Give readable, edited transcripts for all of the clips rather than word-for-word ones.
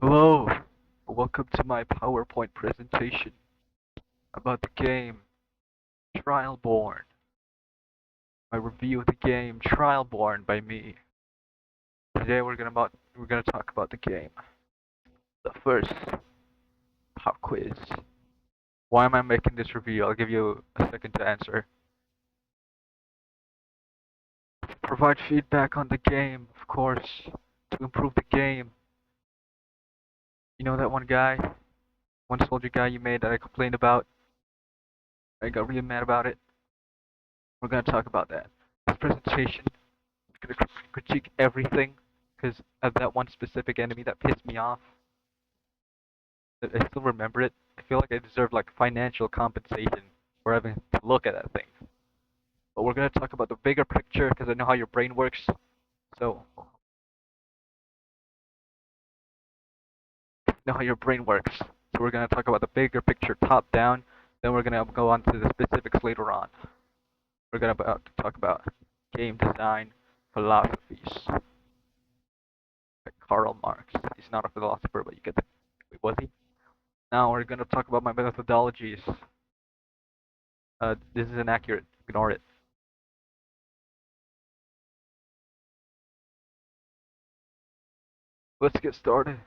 Hello, welcome to my PowerPoint presentation about the game Trialborn. My review of the game Trialborn by me. Today we're gonna talk about the game. The first pop quiz. Why am I making this review? I'll give you a second to answer. Provide feedback on the game, of course, to improve the game. You know that one soldier guy you made that I complained about? I got really mad about it. We're gonna talk about that. This presentation is gonna critique everything because of that one specific enemy that pissed me off. I still remember it. I feel like I deserve like financial compensation for having to look at that thing. But we're gonna talk about the bigger picture because I know how your brain works. So, I know how your brain works. So we're gonna talk about the bigger picture, top down. Then we're gonna go on to the specifics later on. We're gonna about to talk about game design philosophies. Like Karl Marx. He's not a philosopher, but you get the. Wait, was he? Now we're gonna talk about my methodologies. This is inaccurate. Ignore it. Let's get started.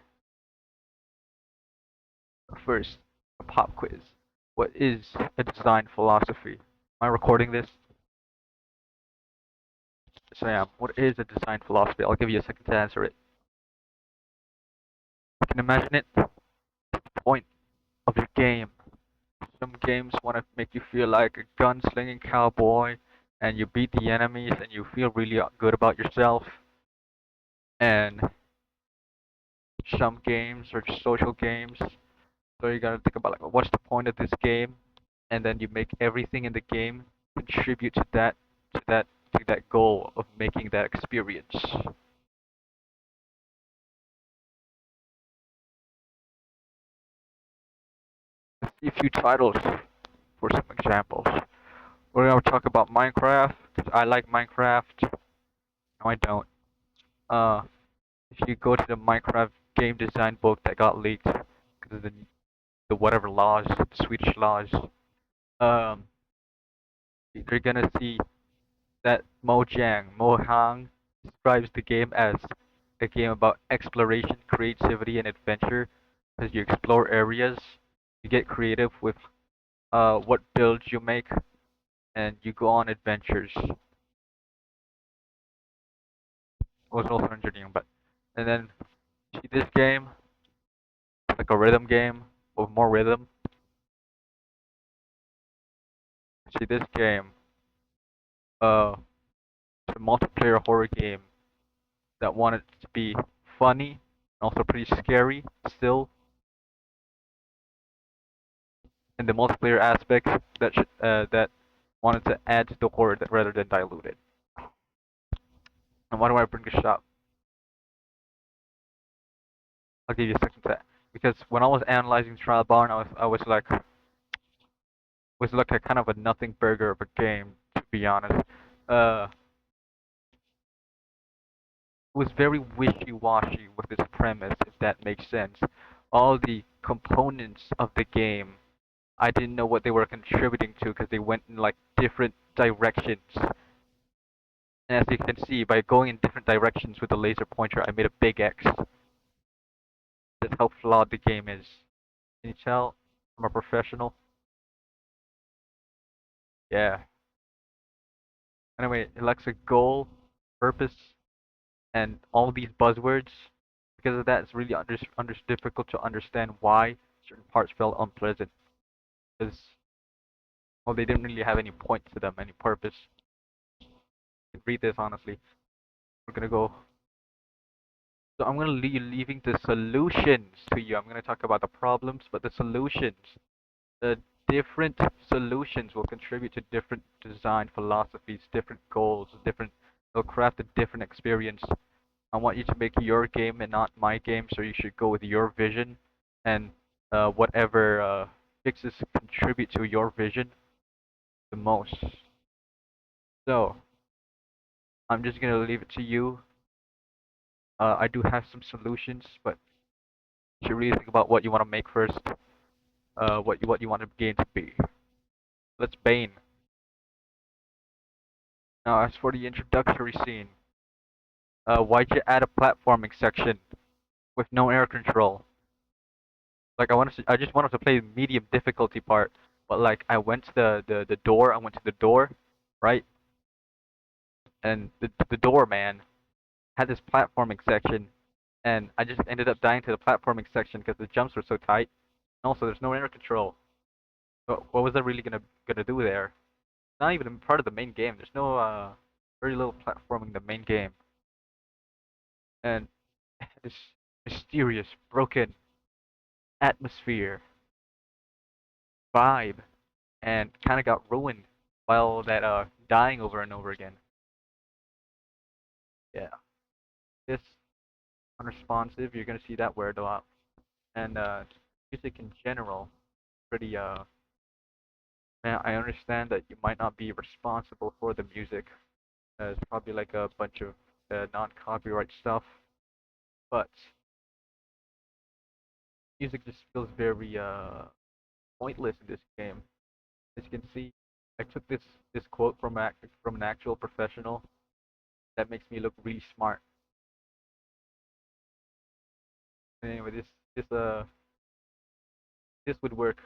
First, a pop quiz. What is a design philosophy? Am I recording this? Yes, I am. What is a design philosophy? I'll give you a second to answer it. You can imagine it. The point of your game. Some games want to make you feel like a gunslinging cowboy, and you beat the enemies, and you feel really good about yourself. And some games are just social games, so you gotta think about like, what's the point of this game, and then you make everything in the game contribute to that, to that goal of making that experience. Let's see a few titles for some examples. We're gonna talk about Minecraft. 'Cause I like Minecraft. No, I don't. Uh, if you go to the Minecraft game design book that got leaked because of the whatever laws, the Swedish laws, um, you're gonna see that Mojang describes the game as a game about exploration, creativity, and adventure. As you explore areas, you get creative with what builds you make, and you go on adventures. It was also engineering, but and then see this game, like a rhythm game with more rhythm. See this game, it's a multiplayer horror game that wanted to be funny and also pretty scary still, and the multiplayer aspects that wanted to add to the horror rather than dilute it. And why do I bring this up? I'll give you a second to that. Because when I was analyzing Trialborn, I was like a kind of a nothing burger of a game, to be honest. Uh, was very wishy-washy with its premise, if that makes sense. All the components of the game, I didn't know what they were contributing to because they went in like different directions. And as you can see, by going in different directions with the laser pointer, I made a big X. That's how flawed the game is. Can you tell? I'm a professional. Yeah. Anyway, it lacks a goal, purpose, and all these buzzwords. Because of that, it's really difficult to understand why certain parts felt unpleasant. Because, well, they didn't really have any point to them, any purpose. You can read this honestly. We're gonna go. So I'm gonna leaving the solutions to you. I'm gonna talk about the problems, but the solutions. The different solutions will contribute to different design philosophies, different goals, different. They'll craft a different experience. I want you to make your game and not my game, so you should go with your vision and whatever fixes contribute to your vision the most. So I'm just gonna leave it to you. I do have some solutions, but You should really think about what you want to make first. What you want the game to be. Let's Bane. Now, as for the introductory scene, why'd you add a platforming section with no air control? Like I just wanted to play the medium difficulty part, but like I went to the door. I went to the door, right? And the door man had this platforming section, and I just ended up dying to the platforming section because the jumps were so tight. And also, there's no air control. So what was I really gonna do there? Not even part of the main game. There's no very little platforming in the main game, and this mysterious broken atmosphere vibe, and kind of got ruined while that dying over and over again. Yeah, this unresponsive. You're gonna see that word a lot, and music in general, pretty man, I understand that you might not be responsible for the music. It's probably like a bunch of non-copyright stuff, but music just feels very pointless in this game. As you can see, I took this quote from an actual professional that makes me look really smart. Anyway, this would work.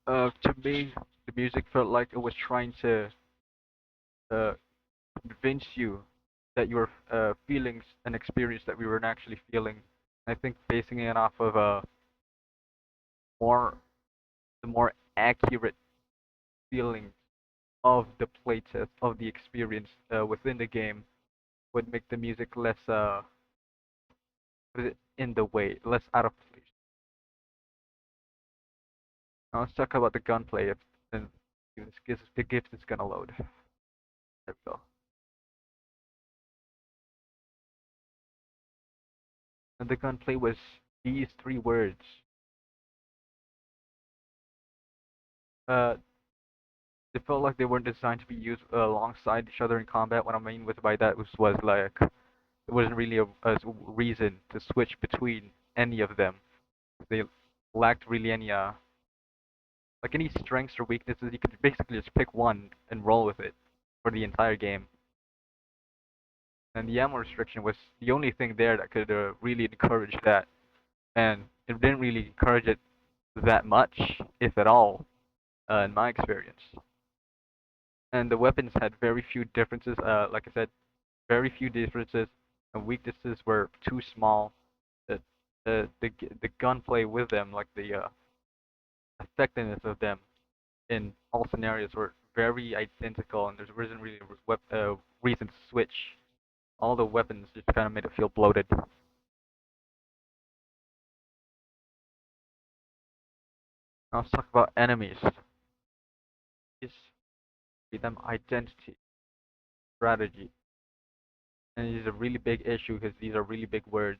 To me, the music felt like it was trying to uh, convince you that your feelings and experience that we weren't actually feeling. I think basing it off of more the more accurate feeling of the playtest of the experience within the game would make the music less in the way, less out of place. Now let's talk about the gunplay. If then the gift is gonna load. There we go. And the gunplay was these three words. Uh, they felt like they weren't designed to be used alongside each other in combat. What I mean with by that was like there wasn't really a reason to switch between any of them. They lacked really any like any strengths or weaknesses. You could basically just pick one and roll with it for the entire game. And the ammo restriction was the only thing there that could really encourage that, and it didn't really encourage it that much, if at all, in my experience. And the weapons had very few differences. Like I said, very few differences, and weaknesses were too small. The the gunplay with them, like the effectiveness of them in all scenarios, were very identical, and there wasn't really a reason to switch. All the weapons just kind of made it feel bloated. Now let's talk about enemies. These give them identity, strategy, and these are a really big issue because these are really big words.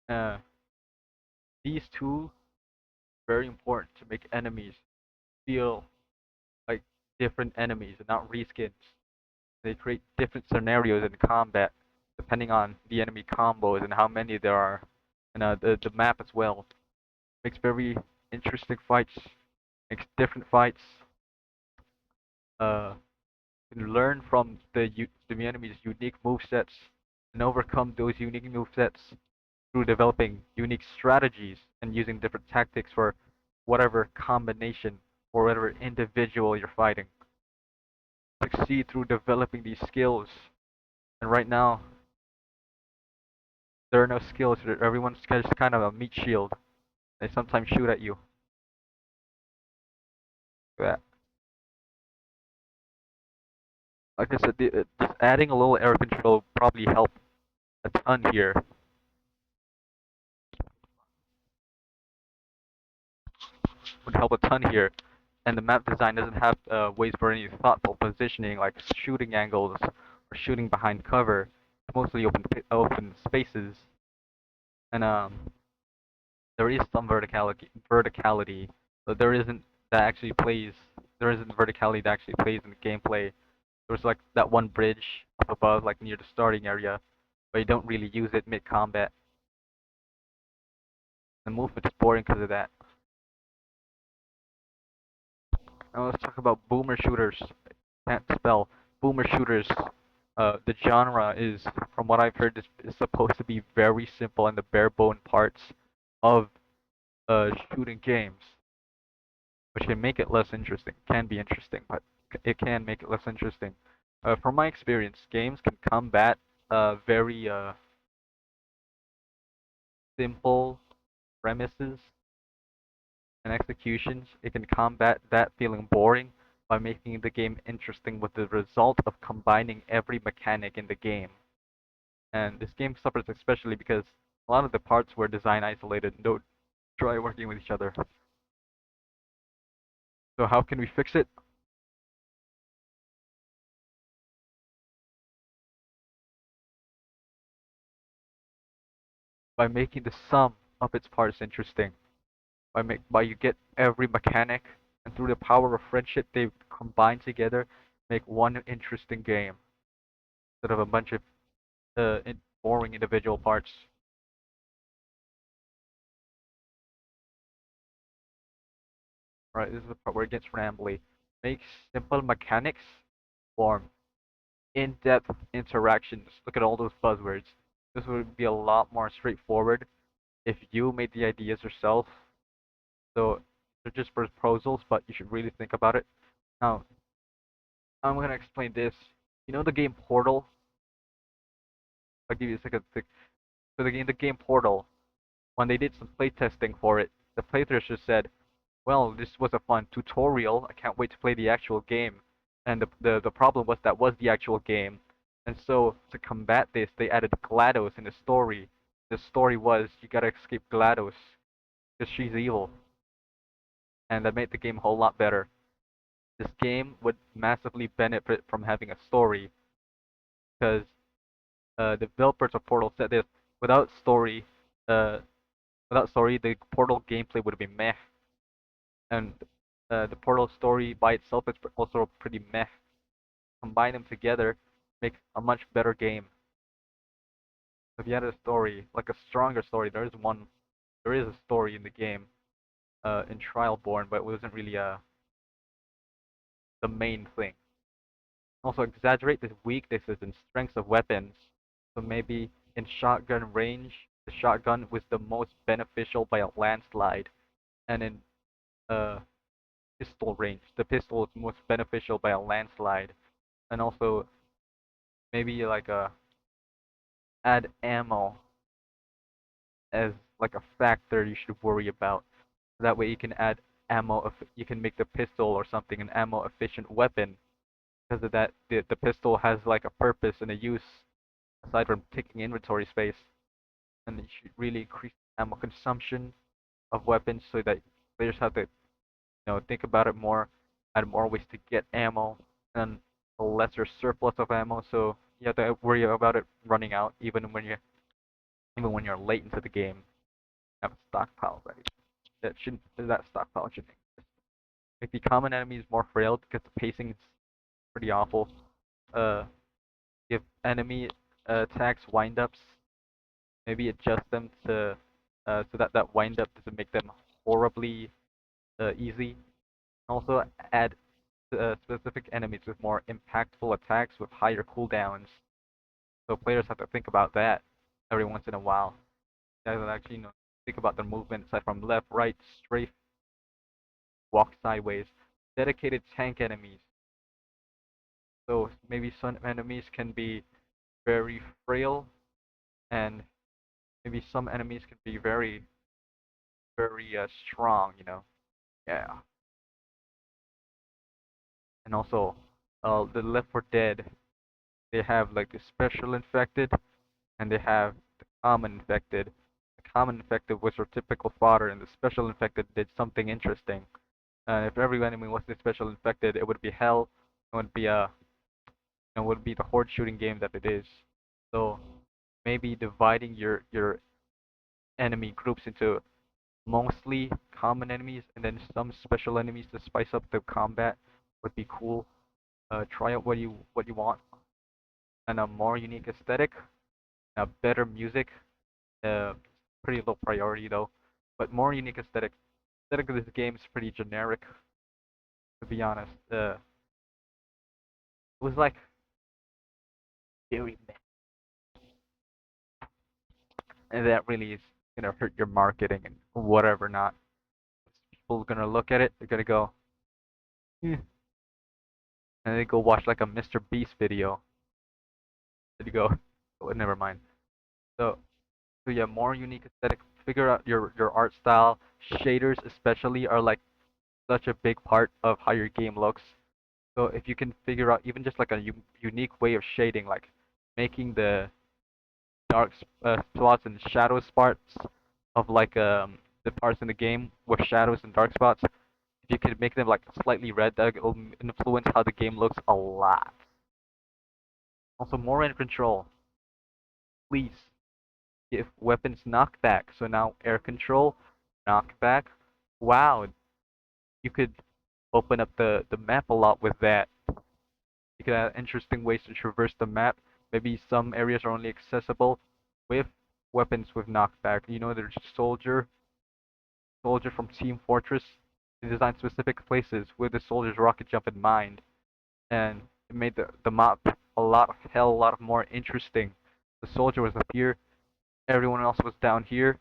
Uh, these two very important to make enemies feel like different enemies and not reskins. They create different scenarios in combat depending on the enemy combos and how many there are, and the map as well. Makes very interesting fights. Makes different fights. Uh, you can learn from the enemy's unique movesets and overcome those unique movesets through developing unique strategies and using different tactics for whatever combination or whatever individual you're fighting. Succeed through developing these skills. And right now, there are no skills. Everyone's just kind of a meat shield. They sometimes shoot at you. Yeah. Like I said, just adding a little air control probably help a ton here. Would help a ton here. And the map design doesn't have ways for any thoughtful positioning like shooting angles or shooting behind cover. It's mostly open spaces, and there is some verticality, but there isn't that actually plays. There isn't verticality that actually plays in the gameplay. There's like that one bridge up above, like near the starting area, but you don't really use it mid combat. The movement is boring because of that. Now let's talk about boomer shooters. Can't spell boomer shooters. The genre is, from what I've heard, is supposed to be very simple and the bare bone parts of shooting games, which can make it less interesting. Can be interesting, but it can make it less interesting. From my experience, games can combat very simple premises and executions. It can combat that feeling boring by making the game interesting with the result of combining every mechanic in the game. And this game suffers especially because a lot of the parts were design isolated and don't try working with each other. So how can we fix it? By making the sum of its parts interesting. By you get every mechanic, and through the power of friendship, they combine together, make one interesting game instead of a bunch of boring individual parts. Right, this is the part where it gets rambly. Make simple mechanics form in-depth interactions. Look at all those buzzwords. This would be a lot more straightforward if you made the ideas yourself. So they're just proposals, but you should really think about it. Now, I'm gonna explain this. You know the game Portal? I'll give you a second. So the game Portal, when they did some playtesting for it, the playtesters said, "Well, this was a fun tutorial. I can't wait to play the actual game." And the problem was that was the actual game. And so to combat this, they added GLaDOS in the story. The story was you gotta escape GLaDOS because she's evil, and that made the game a whole lot better. This game would massively benefit from having a story because the developers of Portal said this: without story, uh, the Portal gameplay would be meh, and the Portal story by itself is also pretty meh. Combine them together makes a much better game. If you had a story, like a stronger story, there is a story in the game, in Trialborn, but it wasn't really the main thing. Also, exaggerate the weaknesses and strengths of weapons. So maybe in shotgun range, the shotgun was the most beneficial by a landslide, and in uh, pistol range, the pistol is most beneficial by a landslide. And also maybe like add ammo as like a factor you should worry about. That way you can add ammo. You can make the pistol or something an ammo efficient weapon. Because of that, the pistol has like a purpose and a use aside from taking inventory space. And you should really increase ammo consumption of weapons so that players have to think about it more, add more ways to get ammo, and a lesser surplus of ammo. So you have to worry about it running out even when you're late into the game. Have a stockpile ready. That stockpile shouldn't exist. Make the common enemies more frail because the pacing is pretty awful. Uh, give enemy attacks wind-ups. Maybe adjust them to so that wind-up doesn't make them horribly easy. Also add specific enemies with more impactful attacks with higher cooldowns. So players have to think about that every once in a while. They have to actually think about their movement aside from left, right, strafe, walk sideways. Dedicated tank enemies. So maybe some enemies can be very frail, and maybe some enemies can be very, very strong. Yeah. And also, the Left 4 Dead, they have like the special infected, and they have the common infected. The common infected was your typical fodder, and the special infected did something interesting. If every enemy was the special infected, it would be hell. It would be the horde shooting game that it is. So maybe dividing your enemy groups into Mostly common enemies, and then some special enemies to spice up the combat would be cool. Try out what you want, and a more unique aesthetic, a better music. Uh, Pretty low priority though, but more unique aesthetic. Aesthetic of this game is pretty generic, to be honest. It was like very meh, and that really is gonna hurt your marketing and whatever not. People are gonna look at it, they're gonna go, eh, and they go watch like a Mr. Beast video. Then you go, oh, never mind. So, so yeah, more unique aesthetic. Figure out your art style. Shaders especially are like such a big part of how your game looks. So if you can figure out even just like a unique way of shading, like making the dark spots and shadow spots of like the parts in the game with shadows and dark spots, if you could make them like slightly red, that will influence how the game looks a lot. Also, more in control. Please give weapons knockback. So now air control, knockback. Wow, you could open up the map a lot with that. You could have interesting ways to traverse the map. Maybe some areas are only accessible with weapons with knockback. You know, there's soldier from Team Fortress. They designed specific places with the soldier's rocket jump in mind, and it made the map a lot more interesting. The soldier was up here, everyone else was down here,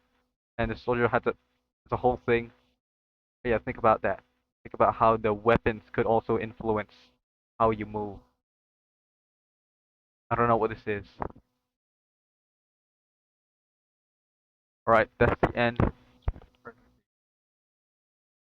and the soldier had the whole thing. But yeah, think about that. Think about how the weapons could also influence how you move. I don't know what this is. Alright, that's the end.